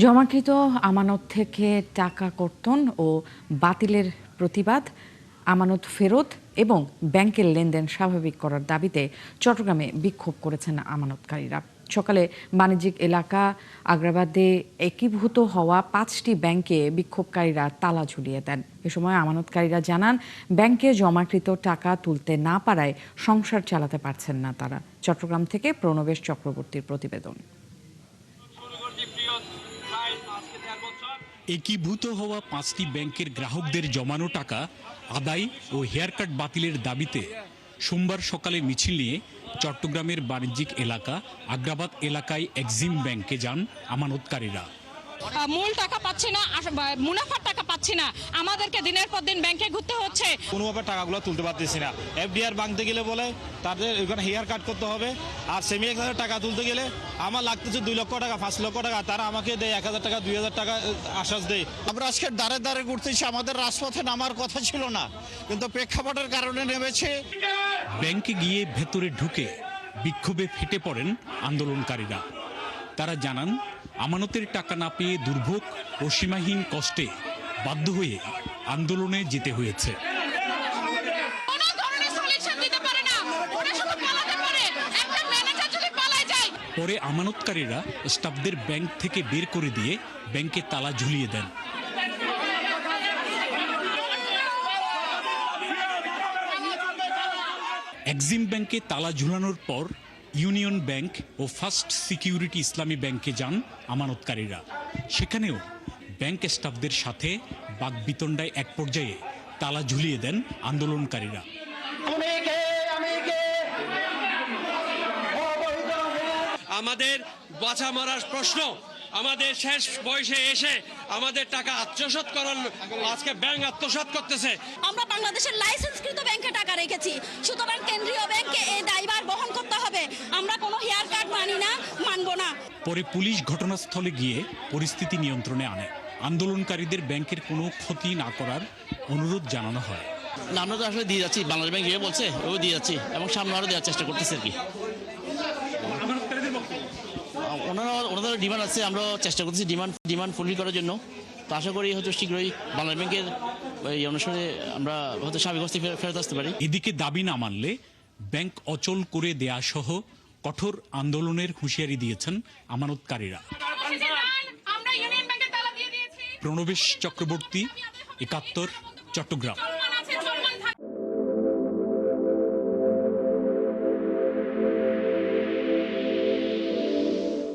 জমাকৃত আমানত থেকে টাকা কর্তন ও বাতিলের প্রতিবাদ, আমানত ফেরত এবং ব্যাংকের লেনদেন স্বাভাবিক করার দাবিতে চট্টগ্রামে বিক্ষোভ করেছেন আমানতকারীরা। সকালে বাণিজ্যিক এলাকা আগ্রাবাদে একীভূত হওয়া 5টি ব্যাংকে বিক্ষোভকারীরা তালা ঝুলিয়ে দেন। এ সময় আমানতকারীরা জানান, ব্যাংকে জমাকৃত টাকা তুলতে না পারায় সংসার চালাতে পারছেন না তারা। চট্টগ্রাম থেকে প্রণবেশ চক্রবর্তীর প্রতিবেদন। একীভূত হওয়া 5টি ব্যাংকের গ্রাহকদের জমানো টাকা আদায় ও হেয়ারকাট বাতিলের দাবিতে সোমবার সকালে মিছিল নিয়ে চট্টগ্রামের বাণিজ্যিক এলাকা আগ্রাবাদ এলাকায় এক্সিম ব্যাংকে যান আমানতকারীরা। মূল টাকা পাচ্ছি না, মুনাফার টাকা পাচ্ছি না, আমাদেরকে দিনের পর দিন ব্যাংকে ঘুরতে হচ্ছে। কোনোভাবে টাকাগুলো তুলতে পারতেছি না। এফডিআর ভাঙতে গেলে বলে তাদের ওখানে হেয়ার কাট করতে হবে, আর সেমি এক্সামের টাকা তুলতে গেলে আমার লাগতেছে 2 লক্ষ টাকা 5 লক্ষ টাকা, তারা আমাকে দেয় 1000 টাকা 2000 টাকা আশ্বাস দেয়। আমরা আজকে দাঁড়ে দাঁড়ে ঘুরতেছি, আমাদের রাজপথে নামার কথা ছিল না, কিন্তু প্রেক্ষাপটের কারণে নেমেছে। ব্যাংকে গিয়ে ভেতরে ঢুকে বিক্ষোভে ফেটে পড়েন আন্দোলনকারীরা। তারা জানান, আমানতের টাকা না পেয়ে দুর্ভোগ ও সীমাহীন কষ্টে বাধ্য হয়ে আন্দোলনে যেতে হয়েছে। পরে আমানতকারীরা স্টাফদের ব্যাংক থেকে বের করে দিয়ে ব্যাংকে তালা ঝুলিয়ে দেন। এক্সিম ব্যাংকে তালা ঝুলানোর পর ইউনিয়ন ব্যাংক ও ফার্স্ট সিকিউরিটি ইসলামী ব্যাংকে যান আমানতকারীরা। সেখানেও ব্যাংক স্টাফদের সাথে বাকবিতণ্ডায় এক পর্যায়ে তালা ঝুলিয়ে দেন আন্দোলনকারীরা। আমাদের বাঁচা মারার প্রশ্ন, আমাদের শেষ বয়সে এসে আমাদের টাকা আত্মসাৎ করার, আজকে ব্যাংক আত্মসাৎ করতেছে। আমরা বাংলাদেশের লাইসেন্সকৃত ব্যাংকে টাকা রেখেছি, সুতরাং কেন্দ্রীয় ব্যাংকে এই দায়ভার বহন করতে হবে। আমরা কোনো হেয়ার কাট মানি না, মানব না। পরে পুলিশ ঘটনাস্থলে গিয়ে পরিস্থিতি নিয়ন্ত্রণে আনে। আন্দোলনকারীদের ব্যাংকের কোনো ক্ষতি না করার অনুরোধ জানানো হয়। আমরা তো আসলে দিয়ে যাচ্ছি, বাংলাদেশ ব্যাংক যে বলছে ওই দিয়ে যাচ্ছি এবং সামনে আরও দেওয়ার চেষ্টা করতেছে আর কি। ওনাদের ডিমান্ড আছে, আমরা চেষ্টা করতেছি ডিমান্ড ফুলফিল করার জন্য। তো আশা করি হয়তো শীঘ্রই বাংলাদেশ ব্যাংকের এই অনুসারে আমরা হয়তো স্বাভাবিক অবস্থায় ফেরত আসতে পারি। এদিকে দাবি না মানলে ব্যাংক অচল করে দেয়া সহ কঠোর আন্দোলনের হুঁশিয়ারি দিয়েছেন আমানতকারীরা। প্রণবেশ চক্রবর্তী, 71, চট্টগ্রাম।